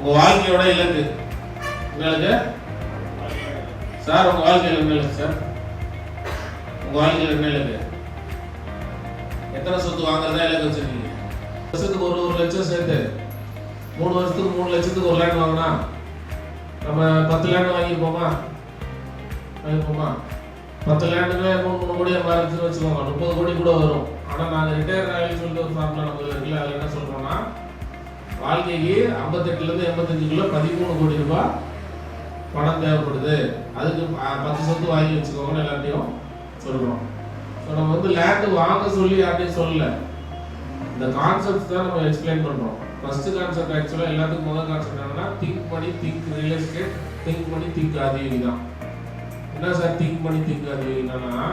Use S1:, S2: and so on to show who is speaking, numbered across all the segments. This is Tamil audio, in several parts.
S1: உங்க வாழ்க்கையோட இலக்கு உங்களுக்கு சார், உங்க வாழ்க்கையில் என்ன இலக்கு சார்? உங்க வாழ்க்கையில் என்ன இலக்கு? எத்தனை சொத்து வாங்குறதா இலக்கு வச்சிருக்கீங்க? வருஷத்துக்கு 1 லட்சம் சேர்த்து 3 வருஷத்துக்கு 3 லட்சத்துக்கு ஒரு லேண்ட் வாங்கினா நம்ம 10 லேண்ட் வாங்கிப்போமா? 10 லேண்டுமே 3 கோடி மாறிச்சுன்னு வச்சுக்கோங்க, 30 கோடி கூட வரும். ஆனால் நாங்கள் ரிட்டையர் ஆகி சொல்லிட்டு ஒரு ஃபார்முலா நம்ம இருக்குல்ல, அதில் என்ன சொல்கிறோம்னா வாழ்க்கைக்கு 58லேருந்து 85க்குள்ள 13 கோடி ரூபாய் பணம் தேவைப்படுது. அதுக்கு 10 சொத்து வாங்கி வச்சுக்கோங்கன்னு எல்லாத்தையும் சொல்கிறோம். ஸோ நம்ம வந்து லேண்டு வாங்க சொல்லி யார்ட்டையும் சொல்லலை, இந்த கான்செப்ட் தான் நம்ம எக்ஸ்பிளைன் பண்ணுறோம். ஃபர்ஸ்ட் கான்செப்ட் ஆக்சுவலாக எல்லாத்துக்கும் முதல் கான்செப்ட் என்னன்னா திங்க் பண்ணி திங்க் ரியல் எஸ்டேட், திங்க் பண்ணி திங்க் ஆதியோகி தான். என்ன சார் திங்க் பண்ணி திங்க் ஆதியோகினா,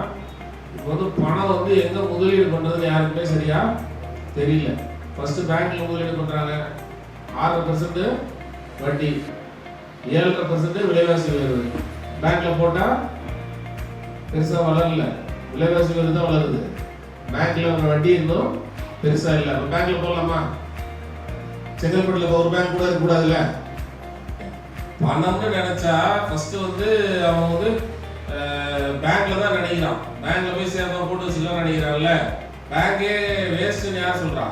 S1: இப்போ வந்து பணம் வந்து எங்கே முதலீடு பண்ணுறதுன்னு யாருக்குமே சரியா தெரியல. ஃபர்ஸ்ட் பேங்க்ல முதலீடு பண்ணுறாங்க, 6% வட்டி, 7.5% விலைவாசி உயர்வு. பேங்க்ல போட்டால் பெருசாக வளரல, விலைவாசி உயர்வு தான் வளருது. பேங்க்ல ஒரு வட்டி இருந்தும் பெருசா இல்லை. இப்போ பேங்க்ல போடலாமா? செங்கல்பட்டுல ஒரு பேங்க் கூட இருக்கக்கூடாதுல்ல. பணம்னு நினைச்சா ஃபர்ஸ்ட் வந்து அவன் வந்து பேங்க்ல தான் நினைக்கிறான். பேங்க்ல போய் சேர்ந்தா போட்டு வச்சுக்கலாம் நினைக்கிறான்ல. பேங்கே வேஸ்ட்னு யார் சொல்றா?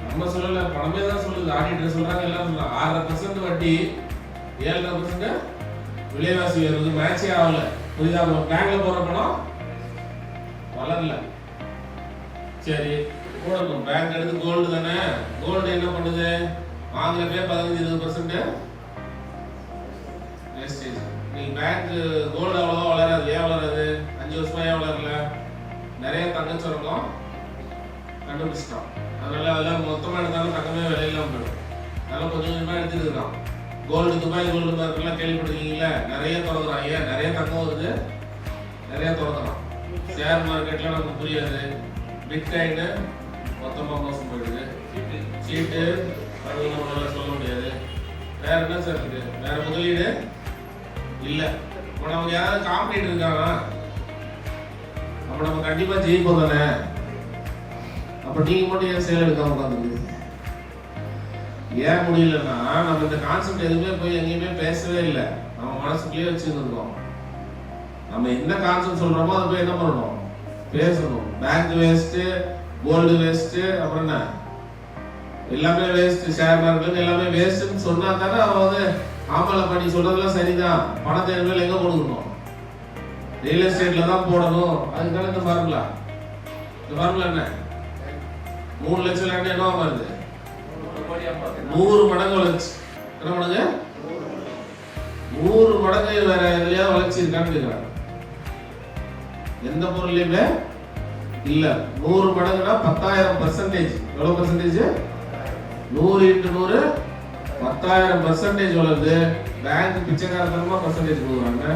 S1: நம்ம சொல்லல, பணமே தான் சொல்லுது. ஆடிட்டர் சொல்றாங்க, எல்லாம் சொல்றாங்க. 6% வட்டி, 7% விலைவாசி உயர்வு, மேட்சே ஆகல. புரியுதா? பேங்க்ல போற பணம் வளரல. சரி, போடணும். பேங்க் எடுத்து கோல்டு தானே, கோல்டு என்ன பண்ணுது? வாங்குறப்பே 15-20% வேஸ்டேஜ். நீங்க பேங்க் கோல்டு அவ்வளவா வளராது. ஏன் வளராது? 5 வருஷமா ஏன் வளரல? நிறைய தங்கச்சரகம் கண்டுபிடிச்சிட்டான். அதனால அதெல்லாம் மொத்தமா எடுத்தாலும் தங்கமே விலையில்லாம போயிடும். அதனால கொஞ்சம் கொஞ்சமா எடுத்துட்டு இருக்கான். கோல்டு துபாய் கோல்டு மார்க்கெட்லாம் கேள்விப்பட்டிருக்கீங்களா? நிறைய திறந்துறான். ஏன்? நிறைய தங்கம் வருது, நிறைய திறந்துறான். ஷேர் மார்க்கெட்லாம் நமக்கு புரியாது. பிட்காயின் மொத்தமாக மோசம் போயிடுது. சீட்டு அது நம்மளால சொல்ல முடியாது. வேற என்ன சார் இருக்கு? வேற முதலீடு இல்லை. இப்போ நமக்கு யாராவது காம்படிட்டர் இருக்காங்க, அப்போ நம்ம கண்டிப்பாக ஜெயிப்போம் தானே. அப்போ நீங்கள் மட்டும் ஏன் சேல் எடுக்காம உட்காந்துருக்கு? ஏன் முடியலன்னா நம்ம இந்த கான்செப்ட் எதுவுமே போய் எங்கேயுமே பேசவே இல்லை. நம்ம மனசுக்குள்ளேயே வச்சுருந்துருக்கோம். நம்ம என்ன கான்செப்ட் சொல்கிறோமோ அதை போய் என்ன பண்ணணும்? பேசணும். பேங்க் வேஸ்ட்டு, கோல்டு வேஸ்ட்டு, அப்புறம் என்ன எல்லாமே வேஸ்ட், ஷேர் மார்க்கெட் எல்லாமே வேஸ்ட்டுன்னு சொன்னா தானே அவன் வந்து ஆம்பளை பண்ணி சொல்றதுலாம் சரிதான். பணத்தை மேல எங்க கொடுக்கணும்? ரியல் எஸ்டேட்ல தான் போடணும். அதுக்கான இந்த ஃபார்முலா. இந்த ஃபார்முலா என்ன? 3 லட்சம் லேண்ட் என்ன வருது? 100 மடங்கு வளர்ச்சி. என்ன மடங்கு? 100 மடங்கு வேற எதுலயாவது வளர்ச்சி இருக்கான்னு கேட்கிறாங்க. எந்த பொருளையுமே இல்ல. 100 மடங்குனா 10,000%. எவ்வளவு பர்சன்டேஜ்? 100 × 100 10,000% வளருது. பேங்க் பிச்சைக்காரத்தனமா பர்சன்டேஜ் கொடுக்குறாங்க.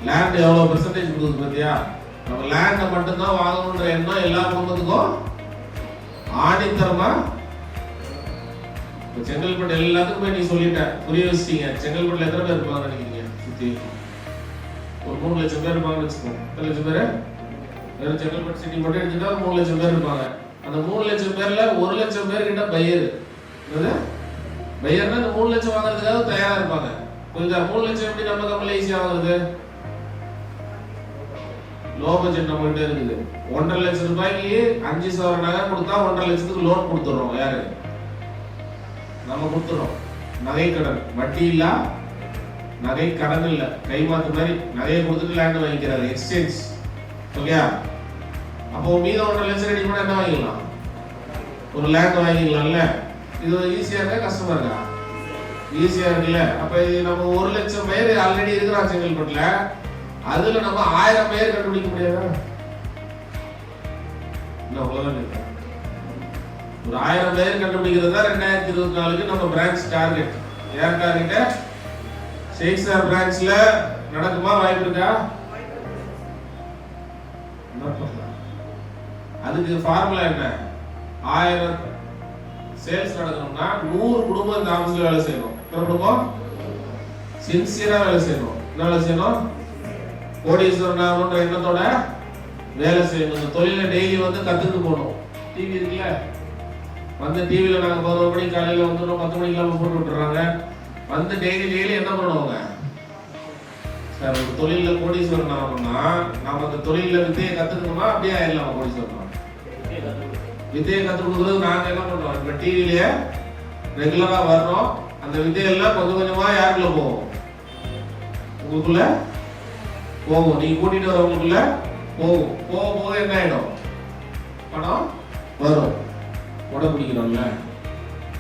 S1: லேண்ட் எவ்வளவு பர்சன்டேஜ் கொடுக்குது பாத்தியா? நம்ம லேண்டை மட்டும்தான் வாங்கணுன்ற எண்ணம் எல்லா குடும்பத்துக்கும் ஆணித்தரமா. செங்கல்பட்டு எல்லாத்துக்கும் போய் நீ சொல்லிட்ட, புரிய வச்சிட்டீங்க. செங்கல்பட்டுல எத்தனை பேர் இருப்பாங்க நினைக்கிறீங்க? சுத்தி ஒரு 3 லட்சம் பேர் இருப்பாங்கன்னு வச்சுக்கோங்க. எத்தனை லட்சம் பேர்? வெறும் செங்கல்பட்டு சிட்டி மட்டும் எடுத்துட்டா 3 லட்சம் பேர் இருப்பாங்க. அந்த 3 லட்சம் பேர்ல 1 லட்சம் பேர் கிட்ட பையர். பையர்னா இந்த 3 லட்சம் வாங்குறதுக்காக தயாரா இருப்பாங்க. புரியுதா? 3 லட்சம் எப்படி நம்ம கம்பெனில ஈஸியா வாங்குறது? லோ பட்ஜெட் நம்மகிட்ட இருக்குது. 1.5 லட்சம் ரூபாய்க்கு 5 சவர நகை கொடுத்தா 1.5 லட்சத்துக்கு லோன் கொடுத்துறோம். யாரு? நம்ம கொடுத்துறோம். நகை கடன், வட்டி இல்ல, நகை கடன் இல்ல, கைமாத்து மாதிரி நகையை கொடுத்துட்டு லேண்ட் வாங்கிக்கிறாரு, எக்ஸ்சேஞ்ச். ஓகே? அப்போ மீதம் 1.5 லட்சம் ரெடி பண்ணா என்ன வாங்கிக்கலாம்? ஒரு லேண்ட் வாங்கிக்கலாம்ல. இது ஈஸியா இருக்கா கஷ்டமா இருக்கா? ஈஸியா இருக்குல்ல. அப்ப இது நம்ம 1 லட்சம் பேர் ஆல்ரெடி இருக்கிறான் செங்கல்பட்டுல. அதுல நம்ம 1000 பேர் கண்டுபிடிக்க முடியாதா? இல்ல, அவ்வளவுதான் இருக்கா? ஒரு 1000 பேர் கண்டுபிடிக்கிறதா 2024க்கு நம்ம பிரான்ச் டார்கெட். ஏன் டார்கெட்? ஷேக் சார் பிரான்ச்ல நடக்குமா? வாய்ப்பு இருக்கா? அதுக்கு ஃபார்முலா என்ன? 1000 சேல்ஸ் நடக்கணும்னா 100 குடும்பம் இந்த ஆபீஸ்ல வேலை செய்யணும். குடும்பம் சின்சியரா வேலை செய்யணும். என்ன வேலை செய்யணும்? கோடீஸ்வரன் ஆகணுன்ற எண்ணத்தோட வேலை செய்யணும். இந்த தொழிலை டெய்லி வந்து கத்துட்டு போகணும். டிவி இருக்குல்ல, வந்து டிவியில் நாங்கள் 11 மணிக்கு காலையில் வந்துடும், 10 மணிக்கெல்லாம் போட்டு விட்டுறாங்க. வந்து டெய்லி என்ன பண்ணுவாங்க சார்? ஒரு தொழிலில் கோடீஸ்வரன் ஆகணும்னா நம்ம அந்த தொழிலில் வித்தையை கற்றுக்கணுமா? அப்படியே ஆயிடலாம் கோடீஸ்வரன். வித்தையை கற்றுக் கொடுக்குறது நாங்கள் என்ன பண்ணுறோம்? இப்போ டிவிலேயே ரெகுலராக வர்றோம். அந்த வித்தையெல்லாம் கொஞ்சம் கொஞ்சமாக யாருக்குள்ள போவோம்? உங்களுக்குள்ள போகும். நீங்கள் கூட்டிகிட்டு வரவங்களுக்குள்ள போகும். போக போக என்ன ஆகிடும்? பணம் வரும். கொடை பிடிக்கிறோம்ல,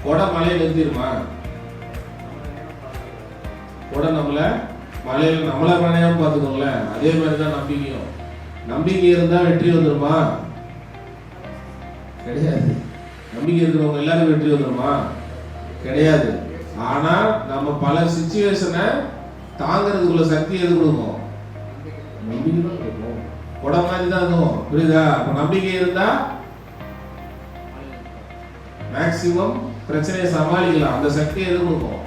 S1: கொடை மலையை நிறுத்திடுமா? கொடை நம்மளை மலையில் நம்மளை பணையாம பார்த்துக்கோங்கள. அதே மாதிரி தான் நம்பிக்கையும். நம்பிக்கை இருந்தா வெற்றி வந்துருமா? கிடையாது. நம்பிக்கை இருக்கிறவங்க எல்லாரும் வெற்றி வந்துருமா? கிடையாது. ஆனா நம்ம பல சிச்சுவேஷனை தாங்கிறதுக்குள்ள சக்தி எது கொடுக்கும்? நம்பிக்கை தான் கொடுக்கும். கொடை மாதிரி தான் இருக்கும். புரியுதா? அப்ப நம்பிக்கை இருந்தா மேக்சிமம் பிரச்சனையை சமாளிக்கலாம். அந்த சக்தி எது கொடுக்கும்?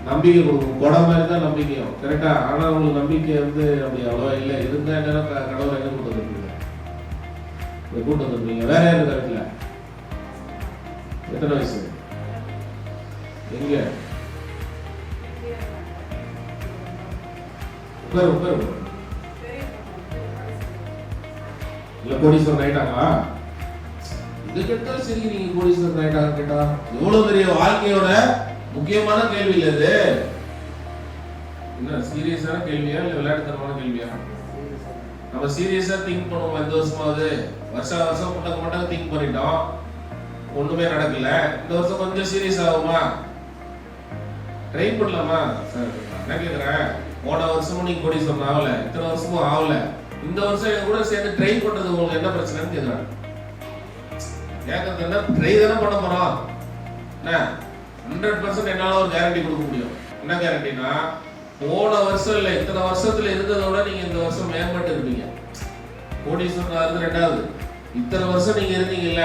S1: நம்பிக்கை கொடுக்கும். கொடை மாதிரி தான் நம்பிக்கையும். கரெக்டா? ஆனா உங்களுக்கு நம்பிக்கை அப்படி அவ்வளவா இல்லை. இருந்தா என்ன கடவுள் என்ன கூட்டு வந்துருப்பீங்க? கூட்டு வந்துருப்பீங்க. வேற யாரும் கரெக்ட்ல? எத்தனை வயசு? எங்க? உட்காரு. இல்ல கோடீஸ்வரன் ஆயிட்டாங்களா? இது கேட்டா சரி, நீங்க கோடீஸ்வரன் ஆயிட்டாங்க கேட்டா எவ்வளவு பெரிய வாழ்க்கையோட முக்கியமான கேள்வி இல்ல இது. என்ன சீரியஸான கேள்வியா இல்ல விளையாட்டுத்தனமான கேள்வியா? நம்ம சீரியஸா திங்க் பண்ணுவோம். இந்த வருஷமாவது வருஷம் முட்டக்க திங்க் பண்ணிட்டோம், ஒண்ணுமே நடக்கல. இந்த வருஷம் கொஞ்சம் சீரியஸ் ஆகுமா? ட்ரை பண்ணலாமா? சார் என்ன கேக்குறேன், போன வருஷமும் நீங்க கோடீஸ்வரன் ஆகல, இத்தனை வருஷமும் ஆகல, இந்த வருஷம் என் கூட சேர்ந்து ட்ரை பண்றது உங்களுக்கு என்ன பிரச்சனைன்னு கேக்குறேன். கேட்கறது என்ன? ட்ரை தானே பண்ண போறோம். என்ன 100% என்னால ஒரு கேரண்டி கொடுக்க முடியும். என்ன கேரண்டினா, போன வருஷம் இல்ல இத்தனை வருஷத்துல இருந்ததோட நீங்க இந்த வருஷம் மேம்பட்டு இருப்பீங்க. கோடீஸ்வரன் ஆகுது ரெண்டாவது. இத்தனை வருஷம் நீங்க இருந்தீங்கல்ல,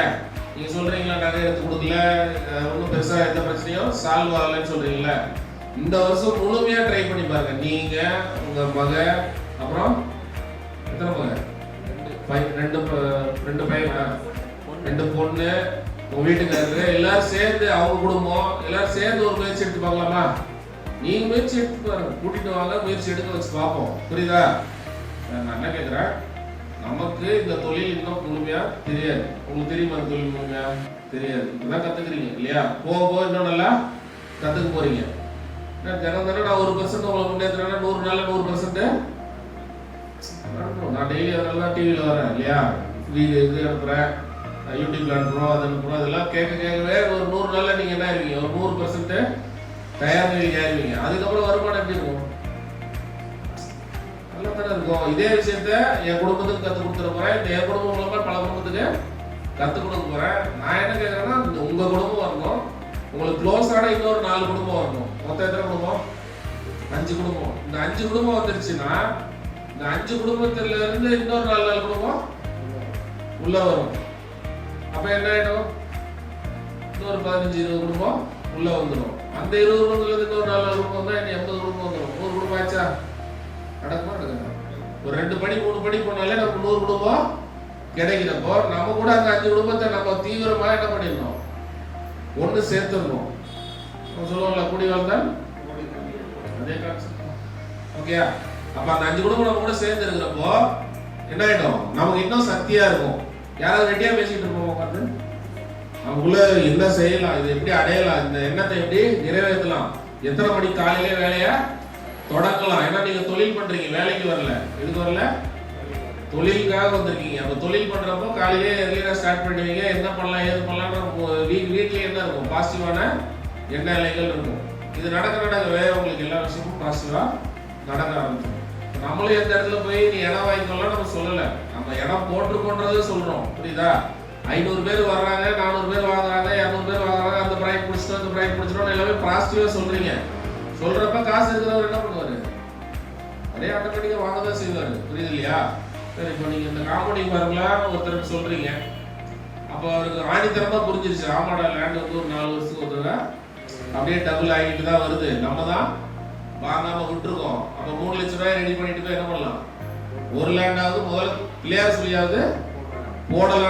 S1: நீங்க சொல்றீங்களா நகை எடுத்து கொடுக்கல, ஒன்றும் பெருசா எந்த பிரச்சனையும் சால்வ் ஆகலன்னு சொல்றீங்களா? இந்த வருஷம் முழுமையா ட்ரை பண்ணி பாருங்க. நீங்க, உங்க மக, அப்புறம் எத்தனை மக? ரெண்டு பையனா, 2 பொண்ணு, உங்க வீட்டுக்காரரு, எல்லாரும் சேர்ந்து அவங்க குடும்பம் எல்லாரும் சேர்ந்து ஒரு முயற்சி எடுத்து பார்க்கலாமா? நீங்க முயற்சி எடுத்து பாருங்க, கூட்டிட்டு வாங்க, முயற்சி எடுக்க வச்சு பார்ப்போம். புரியுதா? நான் என்ன கேட்கிறேன், நமக்கு இந்த தொழில் இன்னும் முழுமையா தெரியாது. உங்களுக்கு தெரியுமா இந்த தொழில் முழுமையா தெரியாது? இப்பதான் கத்துக்கிறீங்க இல்லையா? போக இன்னும் நல்லா கத்துக்க போறீங்க. தினம் நான் 1% உங்களை முன்னேற்றேன்னா 100 நாள்ல 100% நான் டெய்லி அதனால தான் டிவியில் வரேன் இல்லையா? இது அனுப்புறேன், யூடியூப்ல அனுப்புறோம், அது அனுப்புறோம். அதெல்லாம் கேட்கவே ஒரு 100 நாள்ல நீங்க என்ன ஆயிருவீங்க? ஒரு 100% தயார் நிலைக்கு ஆயிருவீங்க. அதுக்கப்புறம் வருமானம் எப்படி இருக்கும்? நல்லா தானே இருக்கும். இதே விஷயத்த என் குடும்பத்துக்கு கற்றுக் கொடுத்துட போறேன். என் குடும்பம் மூலமா பல குடும்பத்துக்கு கற்றுக் கொடுக்க போறேன். நான் என்ன கேட்கறேன்னா, உங்க குடும்பம் வரணும், உங்களுக்கு க்ளோஸான இன்னொரு 4 குடும்பம் வரணும். மொத்தம் எத்தனை குடும்பம்? 5 குடும்பம். இந்த 5 குடும்பம் வந்துருச்சுன்னா இந்த 5 குடும்பத்துல இருந்து இன்னொரு 4 குடும்பம் உள்ள வரும். அப்ப என்ன ஆயிடும்? இன்னொரு 15-20 குடும்பம் உள்ள வந்துடும். அந்த 20 குடும்பத்துல இருந்து இன்னொரு 4 குடும்பம் வந்தா 80 குடும்பம் வந்துடும். 100 குடும்பம் ஆச்சா? நடக்குமா? நடக்குது. ஒரு 2 படி 3 படி போனாலே நமக்கு 100 குடும்பம் கிடைக்கிறப்போ நம்ம கூட அந்த 5 குடும்பத்தை நம்ம தீவிரமா என்ன பண்ணிடணும்? ஒன்று சேர்த்துடணும். சொல்லுவாங்களா கூடி வாழ்ந்தால் அதே கான்செப்ட். ஓகே, அப்ப அந்த 5 குடும்பம் நம்ம கூட சேர்ந்து இருக்கிறப்போ என்ன ஆயிடும்? நமக்கு இன்னும் சக்தியா இருக்கும். யாராவது ரெடியா பேசிட்டு இருப்போம் பார்த்து, நமக்குள்ள என்ன செய்யலாம், இது எப்படி அடையலாம், இந்த எண்ணத்தை எப்படி நிறைவேற்றலாம், எத்தனை மணிக்கு காலையிலே வேலையை தொடங்கலாம். ஏன்னா நீங்க தொழில் பண்றீங்க, வேலைக்கு வரல. எதுக்கு வரல? தொழிலுக்காக வந்திருக்கீங்க. அப்ப தொழில் பண்றப்போ காலையிலே எர்லியா ஸ்டார்ட் பண்ணுவீங்க. என்ன பண்ணலாம், ஏது பண்ணலாம், வீட்லயே என்ன இருக்கும்? பாசிட்டிவான எண்ண அலைகள் இருக்கும். இது நடக்கவே உங்களுக்கு எல்லா விஷயமும் பாசிட்டிவா நடக்க ஆரம்பிக்கும். நம்மளும் எந்த இடத்துல போய் நீ இடம் வாங்கிக்கலாம் நம்ம சொல்லல, நம்ம இடம் போட்டுருக்கோன்றதை சொல்றோம். புரியுதா? 500 பேர் வர்றாங்க, 400 பேர் வாங்குறாங்க, 200 பேர் வாங்குறாங்க, அந்த ப்ரைஸ் பிடிச்சிட்டோம், இந்த ப்ரைஸ் பிடிச்சிட்டோம், எல்லாமே பாசிட்டிவா சொல்றீங்க. சொல்றப்ப காசு இருக்கிறவர் என்ன பண்ணுவாரு? அதே ஆட்டோமேட்டிக்கா வாங்கதான் செய்வாரு. புரியுது இல்லையா? சரி, இப்போ நீங்க இந்த காம்பவுண்டிங் பாருங்களா ஒருத்தருக்கு சொல்றீங்க, அப்போ அவருக்கு ஆணித்தரமா புரிஞ்சிருச்சு, ஆமாடா லேண்ட் வந்து ஒரு 4 வருஷத்துக்கு ஒருத்தர அப்படியே டபுள் ஆகிட்டு தான் வருது, நம்ம தான் வாங்காம விட்டுருக்கோம். அப்போ 3 லட்சம் ரூபாய் ரெடி பண்ணிட்டு போய் என்ன பண்ணலாம்? ஒரு லேண்டாவது முதல்ல பிள்ளையார் சொல்லியாவது போடலாம்.